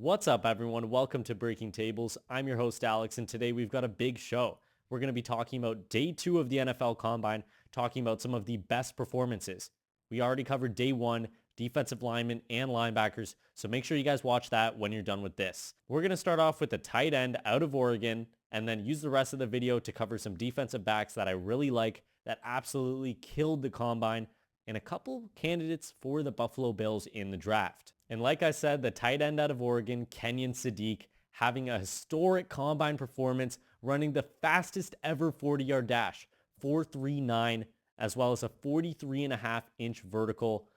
What's up, everyone? Welcome to Breaking Tables. I'm your host, Alex, and today we've got a big show. We're going to be talking about day 2 of the NFL Combine, talking about some of the best performances. We already covered day 1, defensive linemen and linebackers, so make sure you guys watch that when you're done with this. We're going to start off with the tight end out of Oregon, and then use the rest of the video to cover some defensive backs that I really like, that absolutely killed the Combine, and a couple candidates for the Buffalo Bills in the draft. And like I said, the tight end out of Oregon, Kenyon Sadiq, having a historic Combine performance, running the fastest ever 40-yard dash, 4.39, as well as a 43.5-inch vertical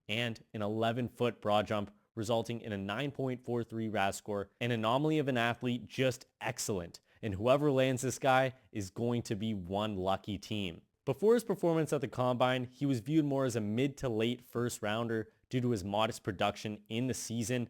and an 11-foot broad jump, resulting in a 9.43 RAS score. An anomaly of an athlete, just excellent. And whoever lands this guy is going to be one lucky team. Before his performance at the Combine, he was viewed more as a mid to late first rounder due to his modest production in the season.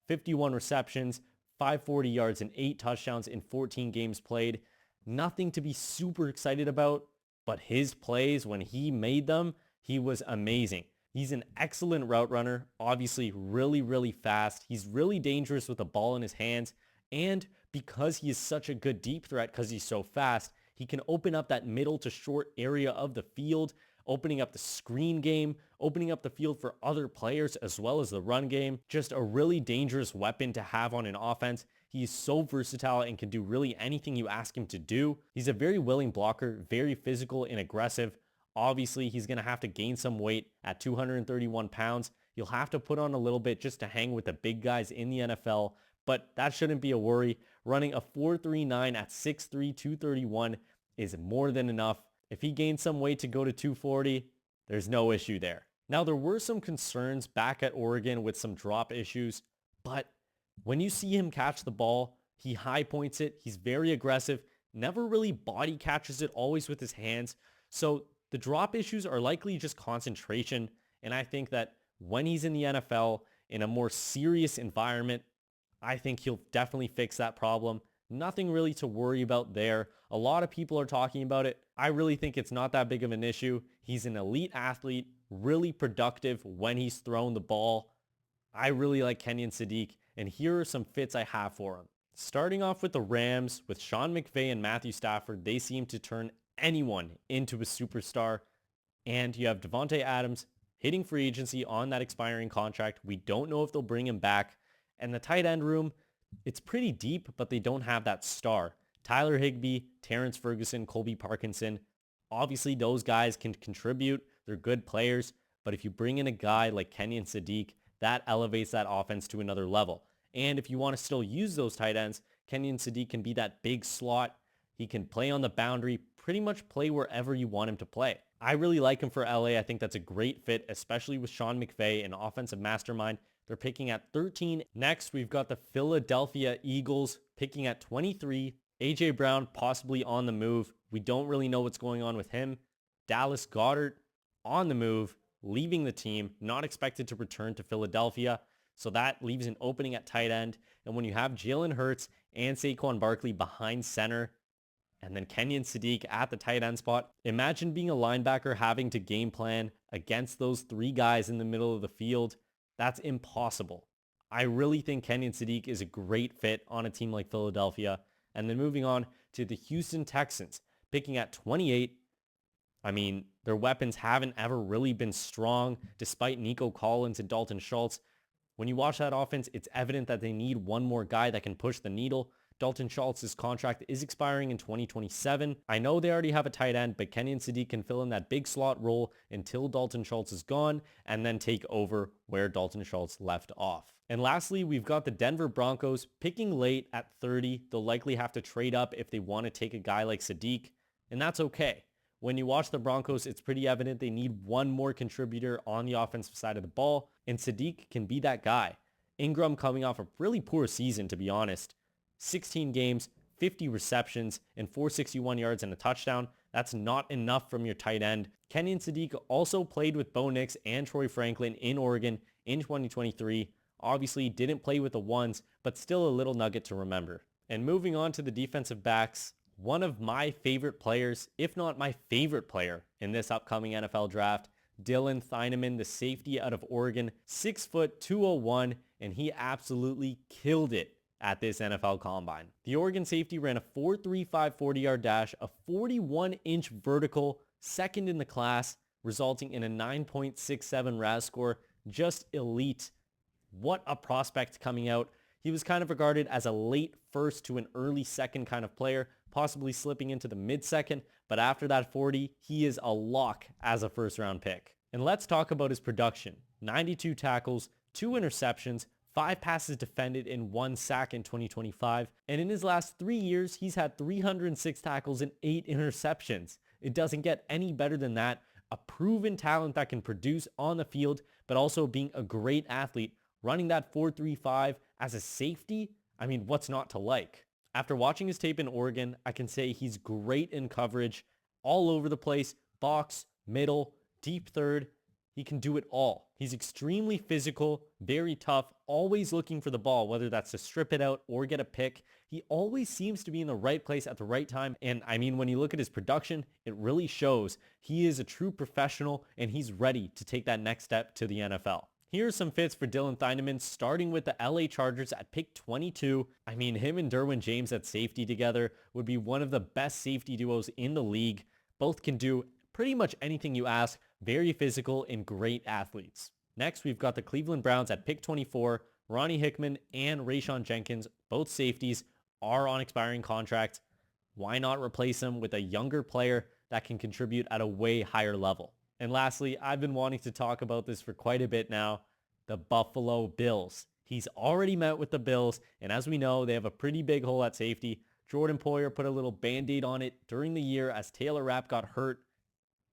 51 receptions, 540 yards and 8 touchdowns in 14 games played. Nothing to be super excited about, but his plays, when he made them, he was amazing. He's an excellent route runner, obviously really fast. He's really dangerous with the ball in his hands, and because he is such a good deep threat because he's so fast, he can open up that middle to short area of the field, opening up the screen game, opening up the field for other players as well as the run game. Just a really dangerous weapon to have on an offense. He's so versatile and can do really anything you ask him to do. He's a very willing blocker, very physical and aggressive. Obviously, he's going to have to gain some weight at 231 pounds. You'll have to put on a little bit just to hang with the big guys in the NFL, but that shouldn't be a worry. Running a 4.39 at 6'3", 231 is more than enough. If he gains some weight to go to 240, there's no issue there. Now, there were some concerns back at Oregon with some drop issues, but when you see him catch the ball, he high points it. He's very aggressive, never really body catches it, always with his hands. So the drop issues are likely just concentration. And I think that when he's in the NFL in a more serious environment, I think he'll definitely fix that problem. Nothing really to worry about there. A lot of people are talking about it. I really think it's not that big of an issue. He's an elite athlete, really productive when he's thrown the ball. I really like Kenyon Sadiq, and here are some fits I have for him. Starting off with the Rams, with Sean McVay and Matthew Stafford, they seem to turn anyone into a superstar. And you have Devontae Adams hitting free agency on that expiring contract. We don't know if they'll bring him back. And the tight end room, it's pretty deep, but they don't have that star. Tyler Higbee, Terrence Ferguson, Colby Parkinson. Obviously, those guys can contribute. They're good players. But if you bring in a guy like Kenyon Sadiq, that elevates that offense to another level. And if you want to still use those tight ends, Kenyon Sadiq can be that big slot. He can play on the boundary, pretty much play wherever you want him to play. I really like him for LA. I think that's a great fit, especially with Sean McVay, an offensive mastermind. They're picking at 13. Next, we've got the Philadelphia Eagles picking at 23. A.J. Brown possibly on the move. We don't really know what's going on with him. Dallas Goedert on the move, leaving the team, not expected to return to Philadelphia. So that leaves an opening at tight end. And when you have Jalen Hurts and Saquon Barkley behind center, and then Kenyon Sadiq at the tight end spot, imagine being a linebacker having to game plan against those three guys in the middle of the field. That's impossible. I really think Kenyon Sadiq is a great fit on a team like Philadelphia. And then moving on to the Houston Texans, picking at 28. I mean, their weapons haven't ever really been strong, despite Nico Collins and Dalton Schultz. When you watch that offense, it's evident that they need one more guy that can push the needle. Dalton Schultz's contract is expiring in 2027. I know they already have a tight end, but Kenyon Sadiq can fill in that big slot role until Dalton Schultz is gone and then take over where Dalton Schultz left off. And lastly, we've got the Denver Broncos picking late at 30. They'll likely have to trade up if they want to take a guy like Sadiq, and that's okay. When you watch the Broncos, it's pretty evident they need one more contributor on the offensive side of the ball, and Sadiq can be that guy. Ingram coming off a really poor season, to be honest. 16 games, 50 receptions, and 461 yards and a touchdown. That's not enough from your tight end. Kenyon Sadiq also played with Bo Nix and Troy Franklin in Oregon in 2023. Obviously didn't play with the ones, but still a little nugget to remember. And moving on to the defensive backs, one of my favorite players, if not my favorite player in this upcoming NFL draft, Dillon Theinemen, the safety out of Oregon, 6 foot 201, and he absolutely killed it at this NFL Combine. The Oregon safety ran a 4.35 40-yard dash, a 41-inch vertical, second in the class, resulting in a 9.67 RAS score. Just elite. What a prospect coming out. He was kind of regarded as a late first to an early second kind of player, possibly slipping into the mid-second, but after that 40, he is a lock as a first-round pick. And let's talk about his production. 92 tackles, 2 interceptions, 5 passes defended, and 1 sack in 2025. And in his last 3 years, he's had 306 tackles and 8 interceptions. It doesn't get any better than that. A proven talent that can produce on the field, but also being a great athlete. Running that 4.35 as a safety, I mean, what's not to like? After watching his tape in Oregon, I can say he's great in coverage, all over the place, box, middle, deep third. He can do it all. He's extremely physical, very tough, always looking for the ball, whether that's to strip it out or get a pick. He always seems to be in the right place at the right time. And I mean, when you look at his production, it really shows he is a true professional and he's ready to take that next step to the NFL. Here are some fits for Dillon Theinemen, starting with the LA Chargers at pick 22. I mean, him and Derwin James at safety together would be one of the best safety duos in the league. Both can do pretty much anything you ask, very physical and great athletes. Next, we've got the Cleveland Browns at pick 24. Ronnie Hickman and Rayshon Jenkins, both safeties, are on expiring contracts. Why not replace them with a younger player that can contribute at a way higher level? And lastly, I've been wanting to talk about this for quite a bit now, the Buffalo Bills. He's already met with the Bills, and as we know, they have a pretty big hole at safety. Jordan Poyer put a little Band-Aid on it during the year as Taylor Rapp got hurt.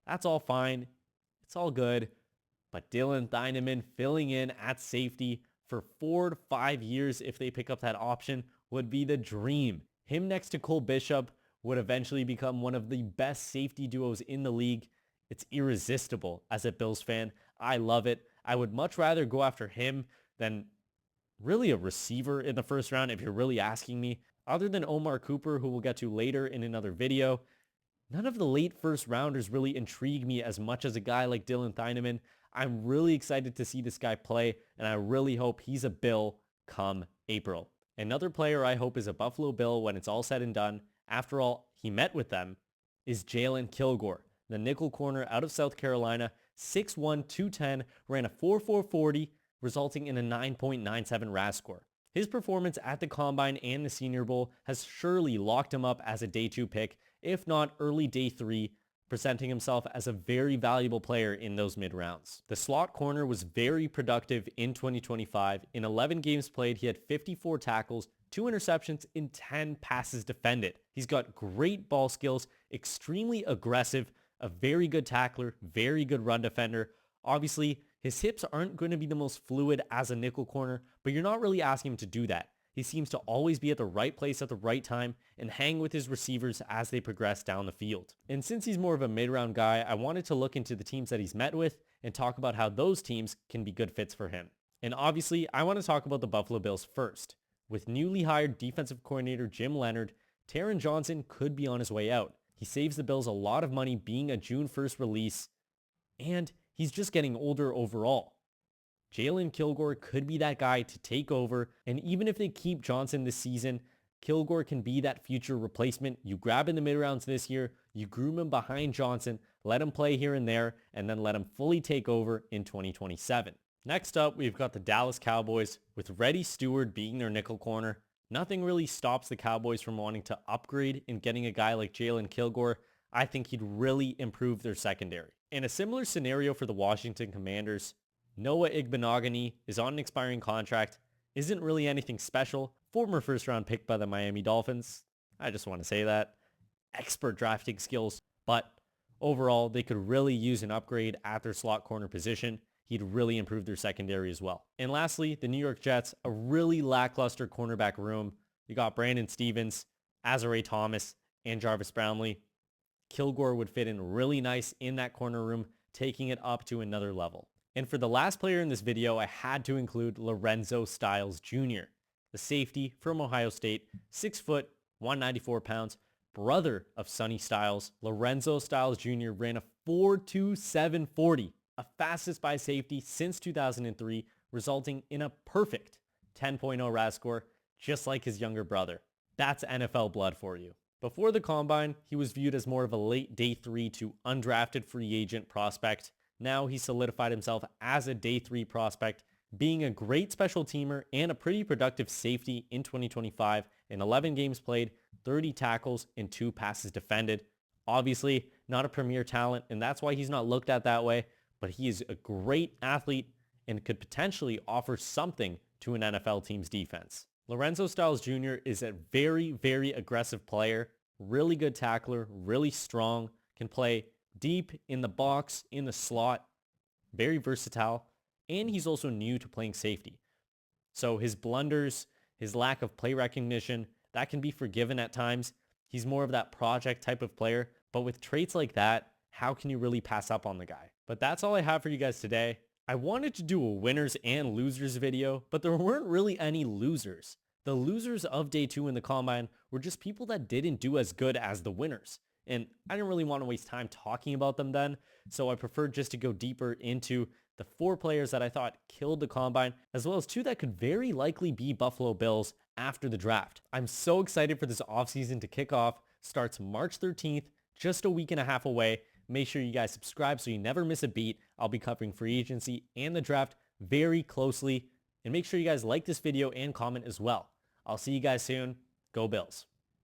That's all fine. It's all good. But Dillon Theinemen filling in at safety for 4 to 5 years if they pick up that option would be the dream. Him next to Cole Bishop would eventually become one of the best safety duos in the league. It's irresistible as a Bills fan. I love it. I would much rather go after him than really a receiver in the first round if you're really asking me. Other than Omar Cooper, who we'll get to later in another video, none of the late first rounders really intrigue me as much as a guy like Dillon Theinemen. I'm really excited to see this guy play, and I really hope he's a Bill come April. Another player I hope is a Buffalo Bill when it's all said and done, after all, he met with them, is Jalon Kilgore. The nickel corner out of South Carolina, 6'1", 210, ran a 4.4 40, resulting in a 9.97 RAS score. His performance at the Combine and the Senior Bowl has surely locked him up as a day 2 pick, if not early day 3, presenting himself as a very valuable player in those mid-rounds. The slot corner was very productive in 2025. In 11 games played, he had 54 tackles, 2 interceptions, and 10 passes defended. He's got great ball skills, extremely aggressive, a very good tackler, very good run defender. Obviously, his hips aren't going to be the most fluid as a nickel corner, but you're not really asking him to do that. He seems to always be at the right place at the right time and hang with his receivers as they progress down the field. And since he's more of a mid-round guy, I wanted to look into the teams that he's met with and talk about how those teams can be good fits for him. And obviously, I want to talk about the Buffalo Bills first. With newly hired defensive coordinator Jim Leonhard, Taron Johnson could be on his way out. He saves the Bills a lot of money being a June 1st release, and he's just getting older overall. Jalon Kilgore could be that guy to take over, and even if they keep Johnson this season, Kilgore can be that future replacement. You grab in the mid-rounds this year, you groom him behind Johnson, let him play here and there, and then let him fully take over in 2027. Next up, we've got the Dallas Cowboys, with Reddy Stewart being their nickel corner. Nothing really stops the Cowboys from wanting to upgrade and getting a guy like Jalon Kilgore. I think he'd really improve their secondary. In a similar scenario for the Washington Commanders, Noah Igbenogany is on an expiring contract, isn't really anything special, former first round pick by the Miami Dolphins. I just want to say that. Expert drafting skills, but overall they could really use an upgrade at their slot corner position. He'd really improve their secondary as well. And lastly, the New York Jets, a really lackluster cornerback room. You got Brandon Stevens, Azare Thomas, and Jarvis Brownlee. Kilgore would fit in really nice in that corner room, taking it up to another level. And for the last player in this video, I had to include Lorenzo Styles Jr., the safety from Ohio State, 6 foot, 194 pounds, brother of Sonny Styles. Lorenzo Styles Jr. ran a 4.27 40, a fastest by safety since 2003, resulting in a perfect 10.0 RAS score, just like his younger brother. That's NFL blood for you. Before the combine, he was viewed as more of a late day 3 to undrafted free agent prospect. Now he solidified himself as a day 3 prospect, being a great special teamer and a pretty productive safety in 2025 in 11 games played, 30 tackles, and 2 passes defended. Obviously, not a premier talent, and that's why he's not looked at that way, but he is a great athlete and could potentially offer something to an NFL team's defense. Lorenzo Styles Jr. is a very, very aggressive player, really good tackler, really strong, can play deep in the box, in the slot, very versatile, and he's also new to playing safety. So his blunders, his lack of play recognition, that can be forgiven at times. He's more of that project type of player, but with traits like that, how can you really pass up on the guy? But that's all I have for you guys today. I wanted to do a winners and losers video, but there weren't really any losers. The losers of day 2 in the combine were just people that didn't do as good as the winners. And I didn't really want to waste time talking about them then, so I preferred just to go deeper into the 4 players that I thought killed the combine, as well as 2 that could very likely be Buffalo Bills after the draft. I'm so excited for this offseason to kick off. Starts March 13th, just a week and a half away. Make sure you guys subscribe so you never miss a beat. I'll be covering free agency and the draft very closely. And make sure you guys like this video and comment as well. I'll see you guys soon. Go Bills.